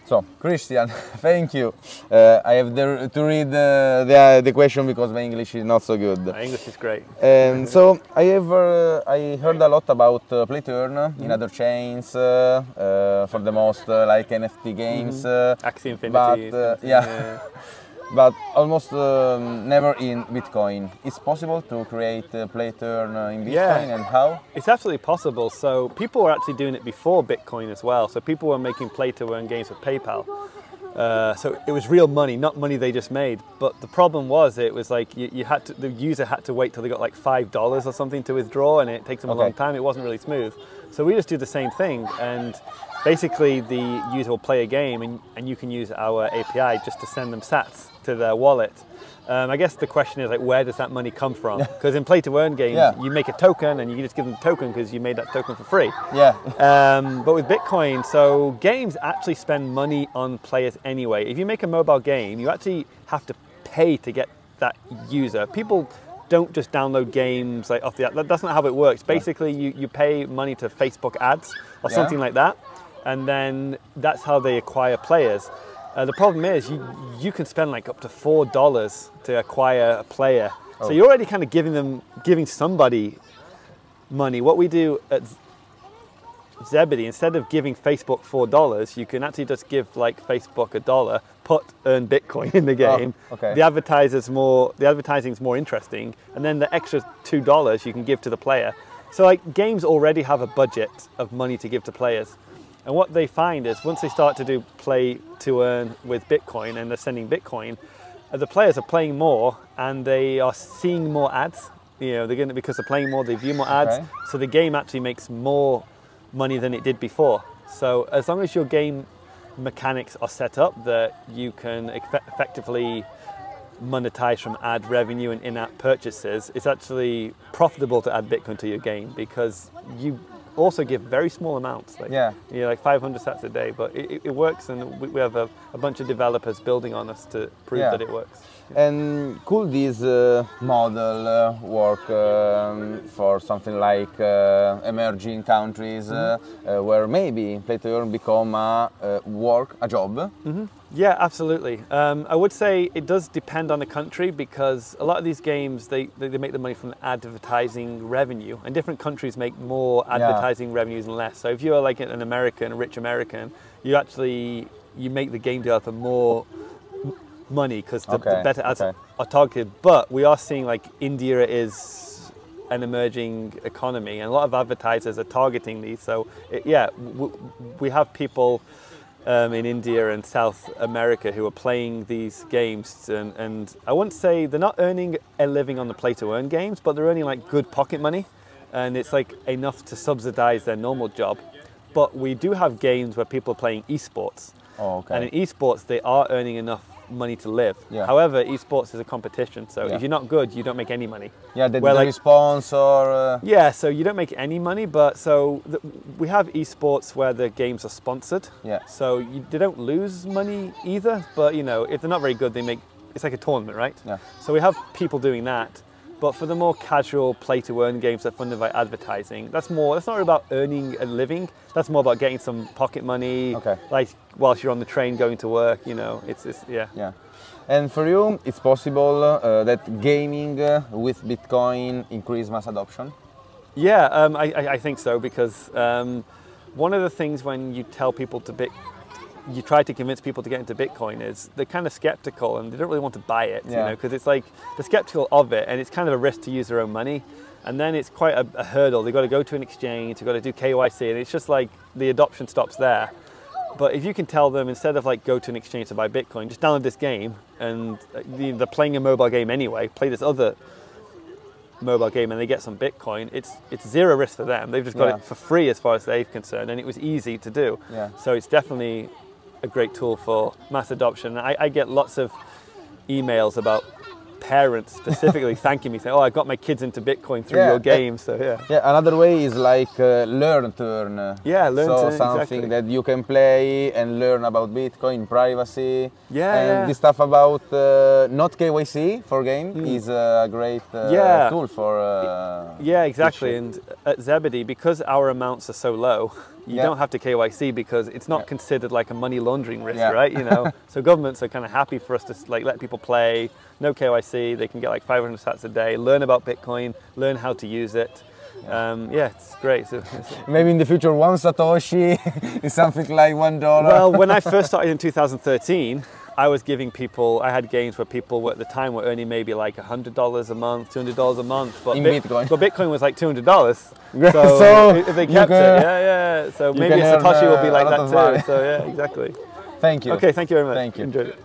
So, Christian, thank you. I have to read the question because my English is not so good. My English is great. So, I heard a lot about play to earn in other chains, for the most like NFT games. Axie Infinity. But, yeah. But almost never in Bitcoin. It's possible to create play to earn in Bitcoin, and how? It's absolutely possible. So people were actually doing it before Bitcoin as well. So people were making play to earn games with PayPal. So it was real money, not money they just made. But the problem was, it was like the user had to wait till they got like $5 or something to withdraw, and it takes them a long time. It wasn't really smooth. So we just do the same thing, and basically the user will play a game, and you can use our API just to send them sats to their wallet. I guess the question is, like, where does that money come from? Because in play to earn games, you make a token and you just give them the token because you made that token for free. But with Bitcoin, so games actually spend money on players anyway. If you make a mobile game, you actually have to pay to get that user. People don't just download games like off the app. That's not how it works. Basically, you pay money to Facebook ads or something like that, and then that's how they acquire players. The problem is you can spend like up to $4 to acquire a player. So you're already kind of giving somebody money. What we do at Zebedee, instead of giving Facebook $4, you can actually just give like Facebook $1, earn Bitcoin in the game. The advertising's more interesting, and then the extra $2 you can give to the player. So like games already have a budget of money to give to players. And what they find is once they start to do play to earn with Bitcoin and they're sending Bitcoin, the players are playing more and they are seeing more ads. You know, because they're playing more, they view more ads. So the game actually makes more money than it did before. So as long as your game mechanics are set up that you can effectively monetize from ad revenue and in-app purchases, it's actually profitable to add Bitcoin to your game because you also give very small amounts, like like 500 sats a day, but it works, and we have a bunch of developers building on us to prove that it works. And could this model work for something like emerging countries where maybe play to earn become a job? Yeah, absolutely. I would say it does depend on the country, because a lot of these games, they make the money from advertising revenue, and different countries make more advertising revenues and less. So if you're like an American, a rich American, you make the game developer more money because the better ads are targeted. But we are seeing like India is an emerging economy, and a lot of advertisers are targeting these. So we have people in India and South America who are playing these games, and I wouldn't say they're not earning a living on the play to earn games, but they're earning like good pocket money, and it's like enough to subsidize their normal job. But we do have games where people are playing esports, and in esports they are earning enough money to live. However, esports is a competition, so if you're not good, you don't make any money. The sponsor. So you don't make any money, but we have esports where the games are sponsored. So they don't lose money either, but you know, if they're not very good, it's like a tournament, right? So we have people doing that. But for the more casual play-to-earn games that are funded by advertising, that's not really about earning a living. That's more about getting some pocket money, like whilst you're on the train going to work. You know, it's. And for you, it's possible that gaming with Bitcoin increase mass adoption? I think so, because one of the things when you tell people you try to convince people to get into Bitcoin is they're kind of skeptical and they don't really want to buy it, you know, because it's like they're skeptical of it, and it's kind of a risk to use their own money, and then it's quite a hurdle. They've got to go to an exchange, they've got to do KYC, and it's just like the adoption stops there. But if you can tell them, instead of like go to an exchange to buy Bitcoin, just download this game, and they're playing a mobile game anyway, play this other mobile game and they get some Bitcoin, it's zero risk for them. They've just got it for free as far as they're concerned, and it was easy to do. So it's definitely a great tool for mass adoption. I get lots of emails about parents specifically thanking me, saying, "Oh, I got my kids into Bitcoin through your game." So another way is like learn to earn. Learn to earn, something that you can play and learn about Bitcoin, privacy, and this stuff about not KYC for game is a great tool for. Exactly. And at Zebedee, because our amounts are so low, you don't have to KYC because it's not considered like a money laundering risk, Yeah. right? You know, so governments are kind of happy for us to like let people play, no KYC, they can get like 500 sats a day, learn about Bitcoin, learn how to use it. Yeah, it's great. So, Maybe in the future, one Satoshi is something like $1. well, when I first started in 2013, I was giving people, I had games where people were, at the time were earning maybe like $100 a month, $200 a month. But in Bitcoin. But Bitcoin was like $200. So So if they kept can- it, yeah. So you maybe can a Satoshi earn, will be like a lot that of too. money. So yeah, exactly. Thank you. Okay, thank you very much. Thank you. Enjoyed it.